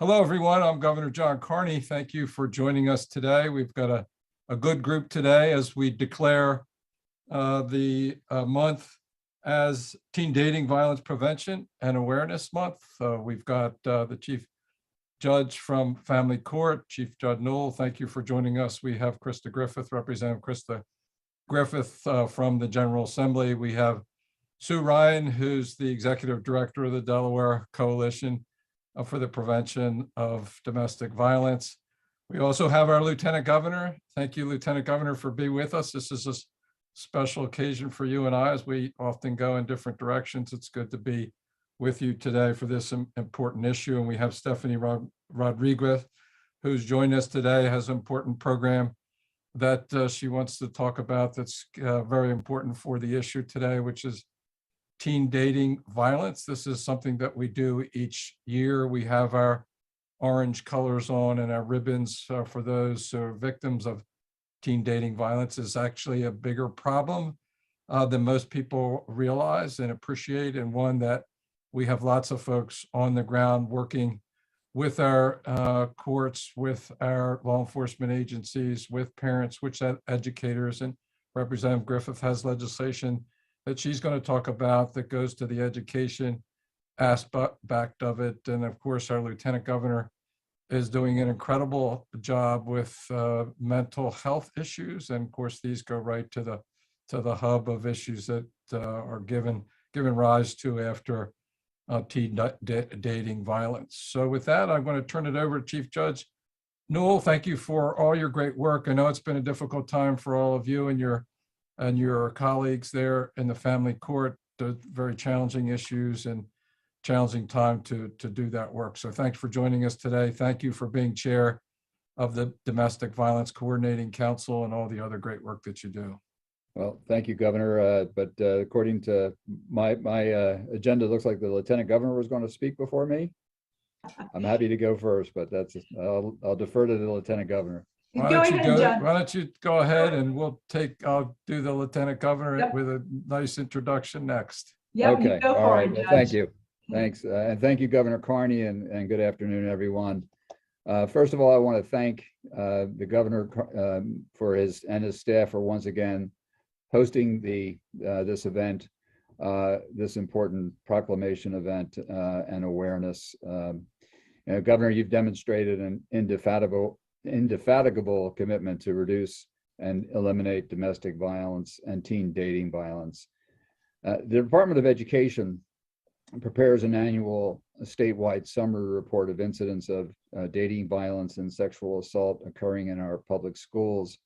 Hello, everyone. I'm Governor John Carney. Thank you for joining us today. We've got a good group today as we declare the month as Teen Dating Violence Prevention and Awareness Month. We've got the Chief Judge from Family Court, Chief Judge Newell. Thank you for joining us. We have Krista Griffith, Representative Krista Griffith from the General Assembly. We have Sue Ryan, who's the Executive Director of the Delaware Coalition for the Prevention of Domestic Violence. We also have our Lieutenant Governor. Thank you, Lieutenant Governor, for being with us. This is a special occasion for you and I, as we often go in different directions. It's good to be with you today for this important issue. And we have Stephanie Rodriguez, who's joined us today, has an important program that she wants to talk about that's very important for the issue today, which is teen dating violence. This is something that we do each year. We have our orange colors on and our ribbons for those who are victims of teen dating violence. Is actually a bigger problem than most people realize and appreciate, and one that we have lots of folks on the ground working with our courts, with our law enforcement agencies, with parents, with educators. And Representative Griffith has legislation that she's going to talk about that goes to the education aspect of it. And of course, our Lieutenant Governor is doing an incredible job with mental health issues. And of course, these go right to the hub of issues that are given rise to after teen dating violence. So with that, I'm going to turn it over to Chief Judge Newell. Thank you for all your great work. I know it's been a difficult time for all of you and your colleagues there in the family court, the very challenging issues and challenging time to do that work. So thanks for joining us today. Thank you for being chair of the Domestic Violence Coordinating Council and all the other great work that you do. Well, thank you, Governor. But according to my agenda, it looks like the Lieutenant Governor was going to speak before me. I'm happy to go first, but I'll defer to the Lieutenant Governor. Why don't you go ahead and I'll do the Lieutenant Governor with a nice introduction next. Yep, okay, all right. Well, thank you. Thanks. And thank you, Governor Carney, and good afternoon, everyone. First of all, I want to thank the Governor for his staff for once again hosting this event, this important proclamation event and awareness. Governor, you've demonstrated an indefatigable commitment to reduce and eliminate domestic violence and teen dating violence. The Department of Education prepares an annual statewide summary report of incidents of dating violence and sexual assault occurring in our public schools.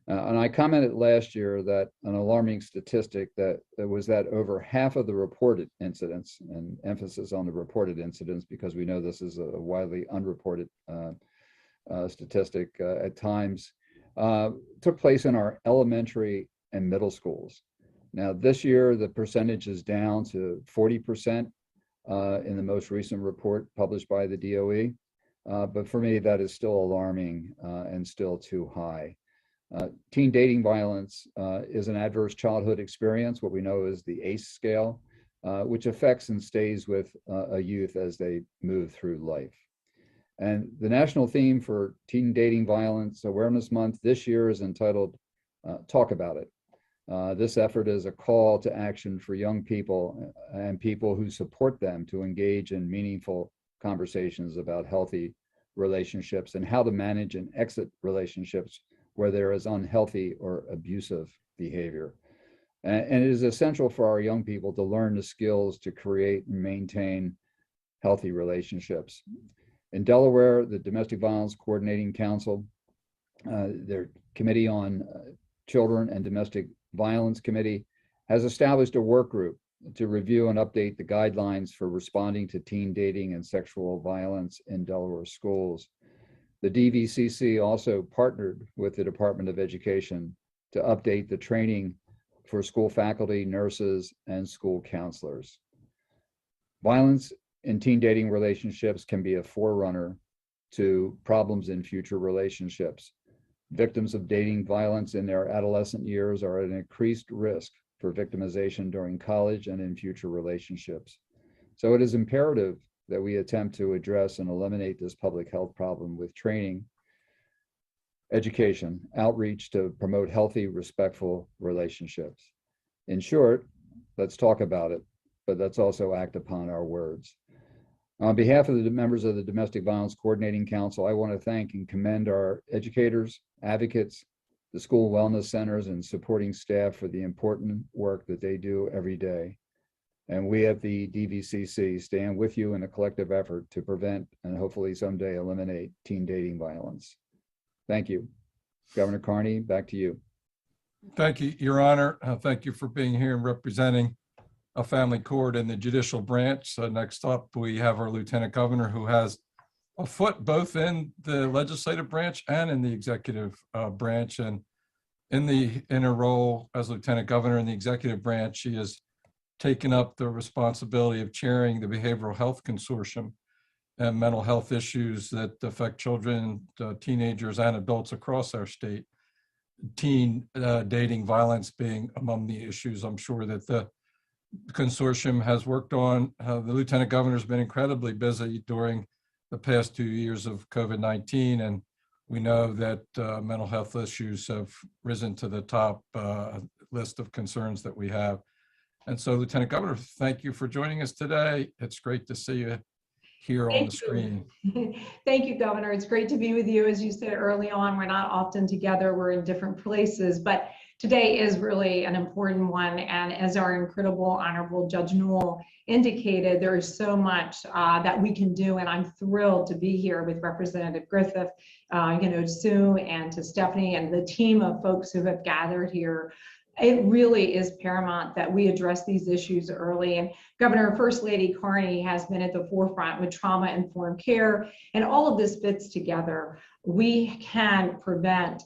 And I commented last year that an alarming statistic that was that over half of the reported incidents, and emphasis on the reported incidents because we know this is a widely unreported statistic at times, took place in our elementary and middle schools. Now, this year, the percentage is down to 40% in the most recent report published by the DOE. But for me, that is still alarming and still too high. Teen dating violence is an adverse childhood experience, what we know is the ACE scale, which affects and stays with a youth as they move through life. And the national theme for Teen Dating Violence Awareness Month this year is entitled Talk About It. This effort is a call to action for young people and people who support them to engage in meaningful conversations about healthy relationships and how to manage and exit relationships where there is unhealthy or abusive behavior. And it is essential for our young people to learn the skills to create and maintain healthy relationships. In Delaware, the Domestic Violence Coordinating Council, their Committee on Children and Domestic Violence Committee, has established a work group to review and update the guidelines for responding to teen dating and sexual violence in Delaware schools. The DVCC also partnered with the Department of Education to update the training for school faculty, nurses, and school counselors. Violence in teen dating relationships can be a forerunner to problems in future relationships. Victims of dating violence in their adolescent years are at an increased risk for victimization during college and in future relationships. So it is imperative that we attempt to address and eliminate this public health problem with training, education, outreach to promote healthy, respectful relationships. In short, let's talk about it, but let's also act upon our words. On behalf of the members of the Domestic Violence Coordinating Council, I want to thank and commend our educators, advocates, the school wellness centers, and supporting staff for the important work that they do every day. And we at the DVCC stand with you in a collective effort to prevent and hopefully someday eliminate teen dating violence. Thank you. Governor Carney, back to you. Thank you, Your Honor. Thank you for being here and representing a family court in the judicial branch. Next up, we have our Lieutenant Governor, who has a foot both in the legislative branch and in the executive branch. And in her role as Lieutenant Governor in the executive branch, she has taken up the responsibility of chairing the Behavioral Health Consortium and mental health issues that affect children, teenagers, and adults across our state. Teen dating violence being among the issues I'm sure that the consortium has worked on. The Lieutenant Governor has been incredibly busy during the past 2 years of COVID-19, and we know that mental health issues have risen to the top list of concerns that we have. And so, Lieutenant Governor, thank you for joining us today. It's great to see you here on the screen. Thank you, Governor. It's great to be with you. As you said early on, we're not often together. We're in different places, but today is really an important one. And as our incredible, honorable Judge Newell indicated, there is so much that we can do. And I'm thrilled to be here with Representative Griffith, Sue, and to Stephanie and the team of folks who have gathered here. It really is paramount that we address these issues early. And Governor First Lady Carney has been at the forefront with trauma-informed care, and all of this fits together. We can prevent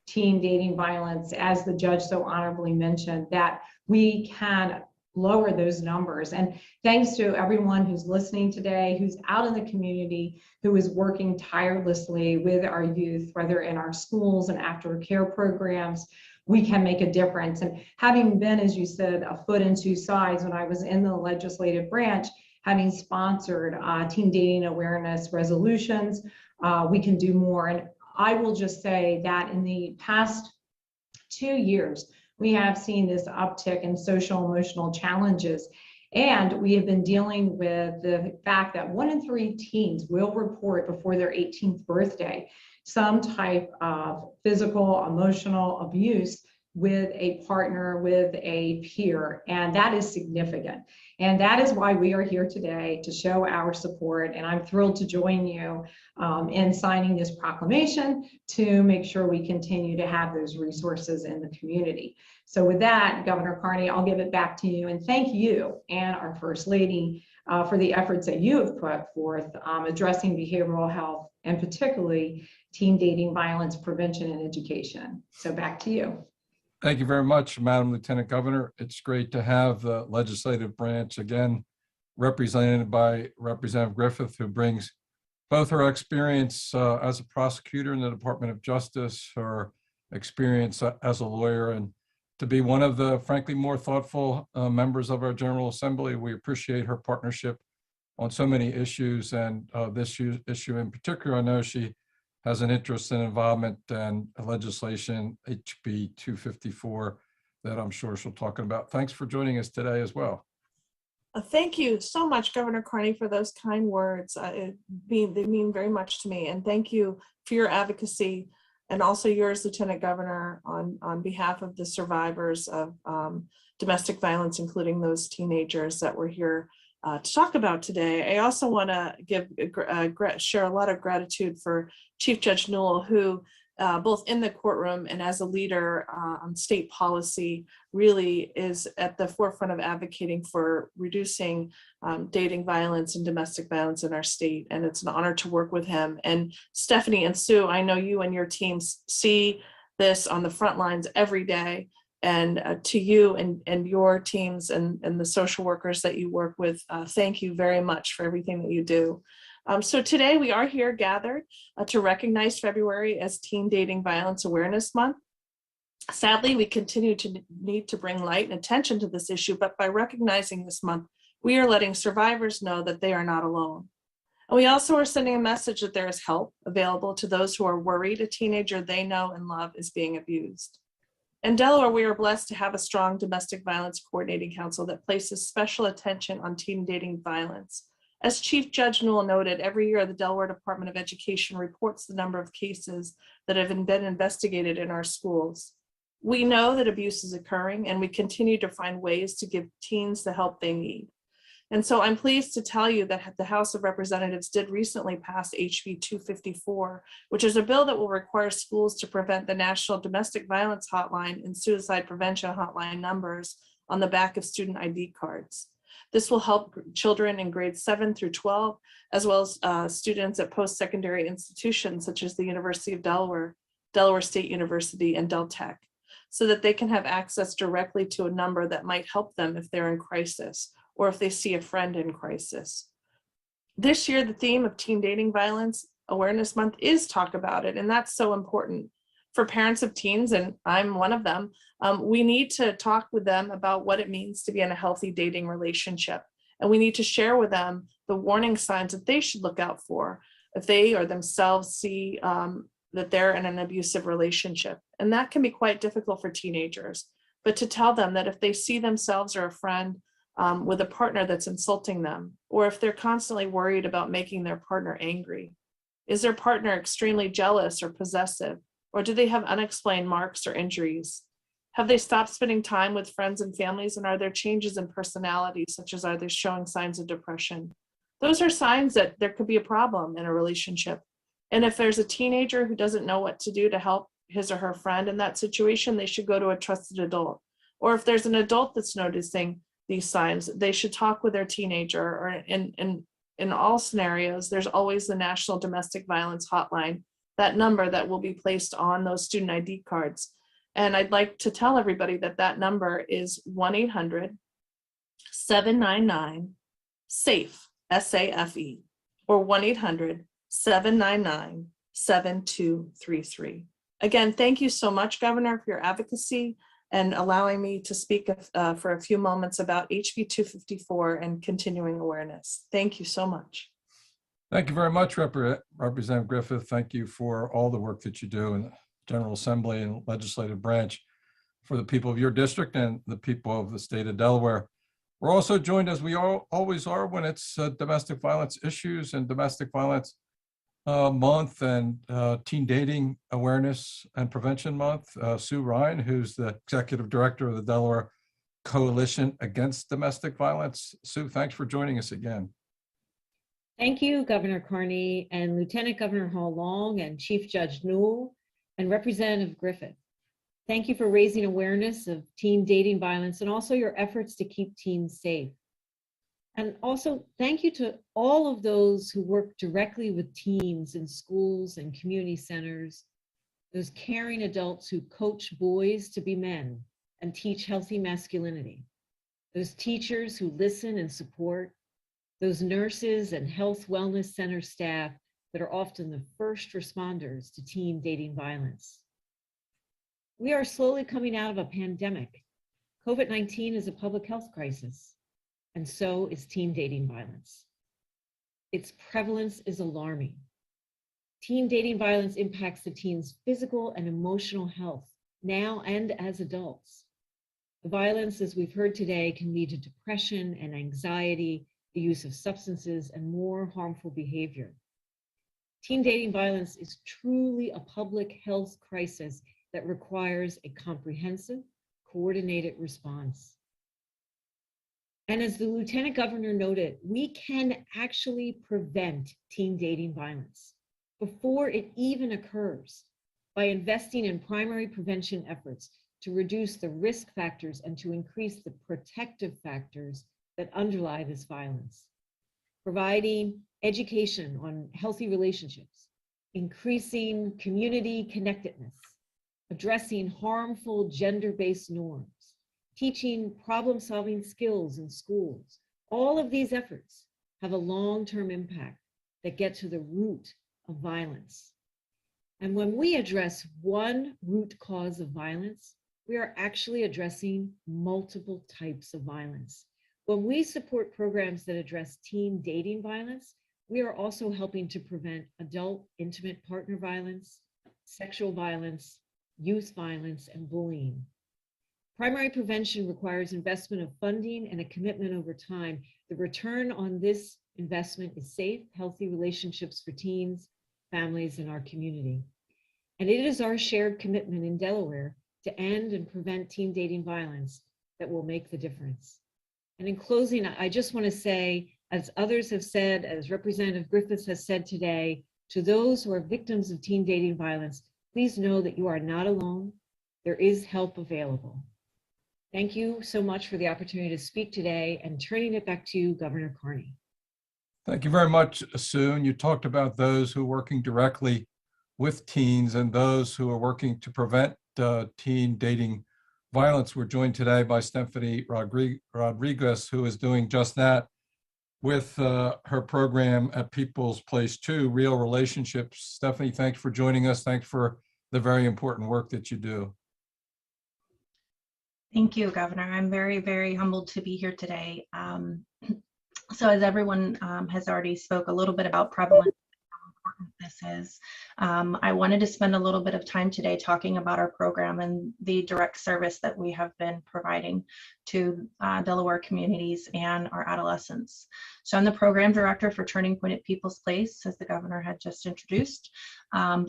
teen dating violence, as the judge so honorably mentioned, that we can lower those numbers. And thanks to everyone who's listening today, who's out in the community, who is working tirelessly with our youth, whether in our schools and aftercare programs, we can make a difference. And having been, as you said, a foot in two sides when I was in the legislative branch, having sponsored teen dating awareness resolutions, we can do more. And I will just say that in the past 2 years, we have seen this uptick in social emotional challenges. And we have been dealing with the fact that 1 in 3 teens will report before their 18th birthday some type of physical, emotional abuse with a partner, with a peer, and that is significant. And that is why we are here today, to show our support. And I'm thrilled to join you in signing this proclamation to make sure we continue to have those resources in the community. So with that, Governor Carney, I'll give it back to you, and thank you and our First Lady for the efforts that you have put forth addressing behavioral health, and particularly teen dating violence prevention and education. So back to you. Thank you very much, Madam Lieutenant Governor. It's great to have the legislative branch again represented by Representative Griffith, who brings both her experience as a prosecutor in the Department of Justice, her experience as a lawyer, and to be one of the, frankly, more thoughtful members of our General Assembly. We appreciate her partnership on so many issues, and this issue in particular. I know she has an interest and involvement in legislation, HB 254, that I'm sure she'll talk about. Thanks for joining us today as well. Thank you so much, Governor Carney, for those kind words. They mean very much to me. And thank you for your advocacy, and also yours, Lieutenant Governor, on behalf of the survivors of domestic violence, including those teenagers that we're here to talk about today. I also want to share a lot of gratitude for Chief Judge Newell, who both in the courtroom and as a leader on state policy really is at the forefront of advocating for reducing dating violence and domestic violence in our state. And it's an honor to work with him. And Stephanie and Sue, I know you and your teams see this on the front lines every day. And to you and your teams and the social workers that you work with, thank you very much for everything that you do. So today we are here gathered to recognize February as Teen Dating Violence Awareness Month. Sadly, we continue to need to bring light and attention to this issue, but by recognizing this month, We are letting survivors know that they are not alone. And we also are sending a message that there is help available to those who are worried a teenager they know and love is being abused. In Delaware, we are blessed to have a strong domestic violence coordinating council that places special attention on teen dating violence. As Chief Judge Newell noted, every year the Delaware Department of Education reports the number of cases that have been investigated in our schools. We know that abuse is occurring, and we continue to find ways to give teens the help they need. And so I'm pleased to tell you that the House of Representatives did recently pass HB 254, which is a bill that will require schools to prevent the National Domestic Violence Hotline and Suicide Prevention Hotline numbers on the back of student ID cards. This will help children in grades 7 through 12, as well as students at post-secondary institutions such as the University of Delaware, Delaware State University, and Del Tech, so that they can have access directly to a number that might help them if they're in crisis, or if they see a friend in crisis. This year, the theme of Teen Dating Violence Awareness Month is Talk About It, and that's so important. For parents of teens, and I'm one of them, we need to talk with them about what it means to be in a healthy dating relationship. And we need to share with them the warning signs that they should look out for if they or themselves see that they're in an abusive relationship. And that can be quite difficult for teenagers, but to tell them that if they see themselves or a friend with a partner that's insulting them, or if they're constantly worried about making their partner angry, is their partner extremely jealous or possessive, or do they have unexplained marks or injuries? Have they stopped spending time with friends and families, and are there changes in personality, such as are they showing signs of depression? Those are signs that there could be a problem in a relationship. And if there's a teenager who doesn't know what to do to help his or her friend in that situation, they should go to a trusted adult. Or if there's an adult that's noticing these signs, they should talk with their teenager. Or in all scenarios, there's always the National Domestic Violence Hotline, that number that will be placed on those student ID cards. And I'd like to tell everybody that that number is 1-800-799-SAFE, S-A-F-E, or 1-800-799-7233. Again, thank you so much, Governor, for your advocacy and allowing me to speak for a few moments about HB 254 and continuing awareness. Thank you so much. Thank you very much, Representative Griffith. Thank you for all the work that you do in the General Assembly and legislative branch for the people of your district and the people of the state of Delaware. We're also joined, as we always are, when it's domestic violence issues and domestic violence month and teen dating awareness and prevention month. Sue Ryan, who's the executive director of the Delaware Coalition Against Domestic Violence. Sue, thanks for joining us again. Thank you, Governor Carney and Lieutenant Governor Hall Long and Chief Judge Newell and Representative Griffith. Thank you for raising awareness of teen dating violence and also your efforts to keep teens safe. And also thank you to all of those who work directly with teens in schools and community centers, those caring adults who coach boys to be men and teach healthy masculinity, those teachers who listen and support, those nurses and health wellness center staff that are often the first responders to teen dating violence. We are slowly coming out of a pandemic. COVID-19 is a public health crisis, and so is teen dating violence. Its prevalence is alarming. Teen dating violence impacts the teens' physical and emotional health now and as adults. The violence, as we've heard today, can lead to depression and anxiety, the use of substances, and more harmful behavior. Teen dating violence is truly a public health crisis that requires a comprehensive, coordinated response. And as the Lieutenant Governor noted, we can actually prevent teen dating violence before it even occurs by investing in primary prevention efforts to reduce the risk factors and to increase the protective factors that underlie this violence, providing education on healthy relationships, increasing community connectedness, addressing harmful gender-based norms, teaching problem-solving skills in schools. All of these efforts have a long-term impact that get to the root of violence. And when we address one root cause of violence, we are actually addressing multiple types of violence. When we support programs that address teen dating violence, we are also helping to prevent adult intimate partner violence, sexual violence, youth violence, and bullying. Primary prevention requires investment of funding and a commitment over time. The return on this investment is safe, healthy relationships for teens, families, and our community. And it is our shared commitment in Delaware to end and prevent teen dating violence that will make the difference. And in closing, I just want to say, as others have said, as Representative Griffiths has said today, to those who are victims of teen dating violence, please know that you are not alone. There is help available. Thank you so much for the opportunity to speak today, and turning it back to you, Governor Carney. Thank you very much, Sue. And you talked about those who are working directly with teens and those who are working to prevent teen dating violence. We're joined today by Stephanie Rodriguez, who is doing just that with her program at People's Place 2, Real Relationships. Stephanie, thanks for joining us. Thanks for the very important work that you do. Thank you, Governor. I'm very, very humbled to be here today. So as everyone has already spoke a little bit about prevalence, how important this is, I wanted to spend a little bit of time today talking about our program and the direct service that we have been providing to Delaware communities and our adolescents. So I'm the program director for Turning Point at People's Place, as the governor had just introduced.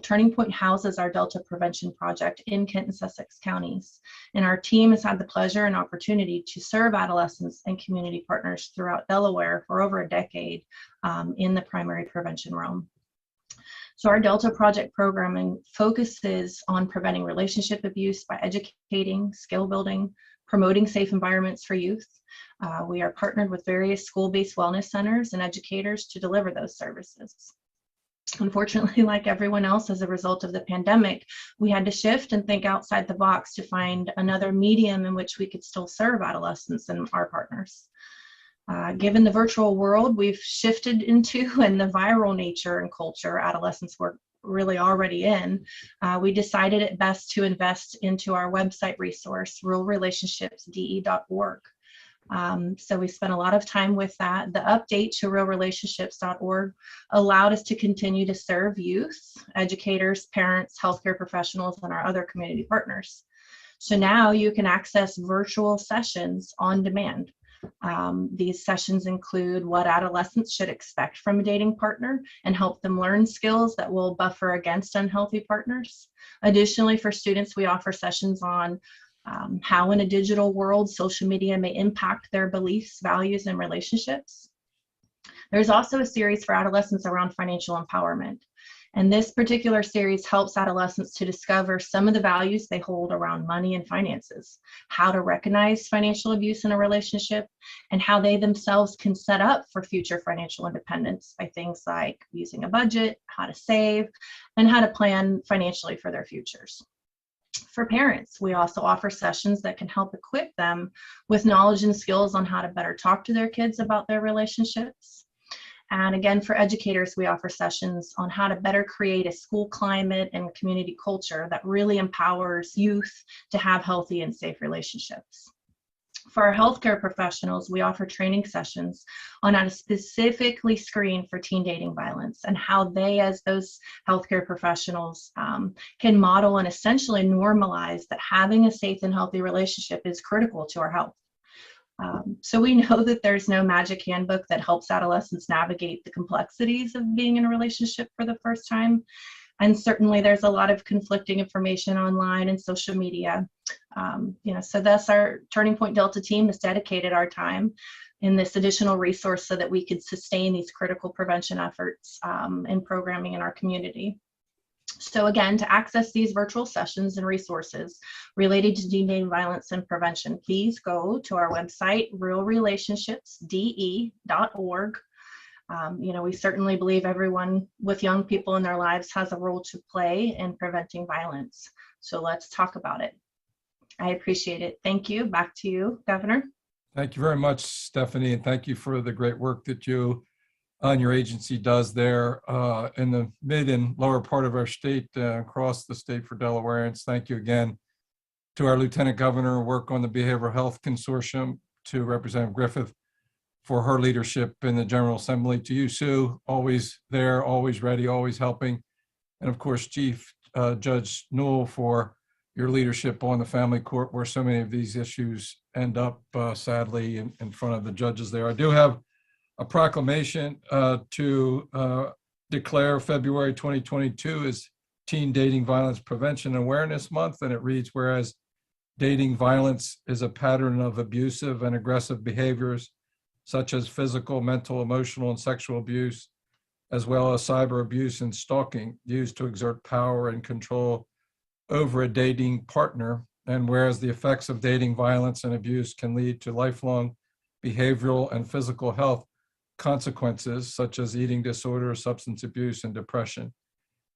Turning Point houses our Delta Prevention Project in Kent and Sussex counties. And our team has had the pleasure and opportunity to serve adolescents and community partners throughout Delaware for over a decade in the primary prevention realm. So our Delta Project programming focuses on preventing relationship abuse by educating, skill building, promoting safe environments for youth. We are partnered with various school-based wellness centers and educators to deliver those services. Unfortunately, like everyone else, as a result of the pandemic, we had to shift and think outside the box to find another medium in which we could still serve adolescents and our partners. Given the virtual world we've shifted into and the viral nature and culture adolescents were really already in, we decided it best to invest into our website resource, realrelationshipsde.org. So we spent a lot of time with that. The update to realrelationships.org allowed us to continue to serve youth, educators, parents, healthcare professionals, and our other community partners. So now you can access virtual sessions on demand. These sessions include what adolescents should expect from a dating partner and help them learn skills that will buffer against unhealthy partners. Additionally, for students, we offer sessions on how in a digital world social media may impact their beliefs, values, and relationships. There's also a series for adolescents around financial empowerment. And this particular series helps adolescents to discover some of the values they hold around money and finances, how to recognize financial abuse in a relationship, and how they themselves can set up for future financial independence by things like using a budget, how to save, and how to plan financially for their futures. For parents, we also offer sessions that can help equip them with knowledge and skills on how to better talk to their kids about their relationships. And again, for educators, we offer sessions on how to better create a school climate and community culture that really empowers youth to have healthy and safe relationships. For our healthcare professionals, we offer training sessions on how to specifically screen for teen dating violence and how they, as those healthcare professionals, can model and essentially normalize that having a safe and healthy relationship is critical to our health. So we know that there's no magic handbook that helps adolescents navigate the complexities of being in a relationship for the first time. And certainly there's a lot of conflicting information online and social media. So thus our Turning Point Delta team has dedicated our time in this additional resource so that we could sustain these critical prevention efforts and programming in our community. So again, to access these virtual sessions and resources related to teen dating violence and prevention, please go to our website, realrelationshipsde.org. We certainly believe everyone with young people in their lives has a role to play in preventing violence. So let's talk about it. I appreciate it. Thank you. Back to you, Governor. Thank you very much, Stephanie, and thank you for the great work that you and your agency does there in the mid and lower part of our state, across the state for Delawareans. Thank you again to our Lieutenant Governor, work on the Behavioral Health Consortium, to Representative Griffith for her leadership in the General Assembly. To you, Sue, always there, always ready, always helping. And of course, Chief Judge Newell, for your leadership on the family court, where so many of these issues end up sadly in front of the judges there. I do have a proclamation to declare February 2022 as Teen Dating Violence Prevention and Awareness Month. And it reads, whereas dating violence is a pattern of abusive and aggressive behaviors, such as physical, mental, emotional, and sexual abuse, as well as cyber abuse and stalking used to exert power and control over a dating partner. And whereas the effects of dating violence and abuse can lead to lifelong behavioral and physical health consequences, such as eating disorders, substance abuse, and depression.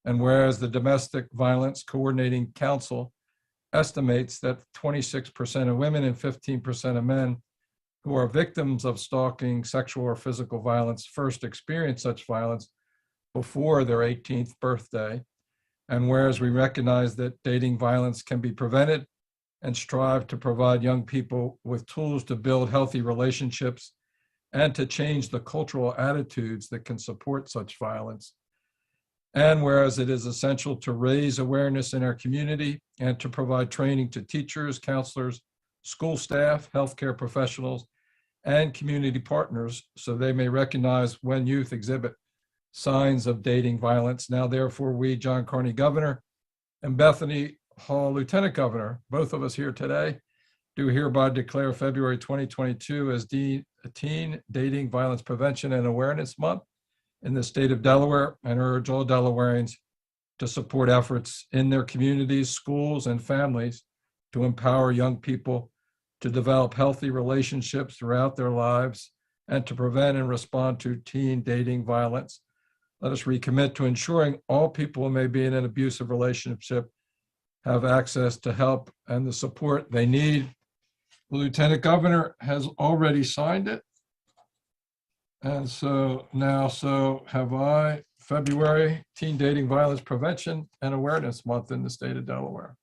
And whereas the Domestic Violence Coordinating Council estimates that 26% of women and 15% of men who are victims of stalking, sexual or physical violence first experience such violence before their 18th birthday. And whereas we recognize that dating violence can be prevented and strive to provide young people with tools to build healthy relationships and to change the cultural attitudes that can support such violence. And whereas it is essential to raise awareness in our community and to provide training to teachers, counselors, school staff, healthcare professionals, and community partners so they may recognize when youth exhibit signs of dating violence. Now, therefore, we, John Carney, Governor, and Bethany Hall, Lieutenant Governor, both of us here today, do hereby declare February 2022 as Teen Dating Violence Prevention and Awareness Month in the state of Delaware, and urge all Delawareans to support efforts in their communities, schools, and families to empower young people to develop healthy relationships throughout their lives and to prevent and respond to teen dating violence. Let us recommit to ensuring all people who may be in an abusive relationship have access to help and the support they need. The Lieutenant Governor has already signed it. And so now, so have I, February Teen Dating Violence Prevention and Awareness Month in the state of Delaware.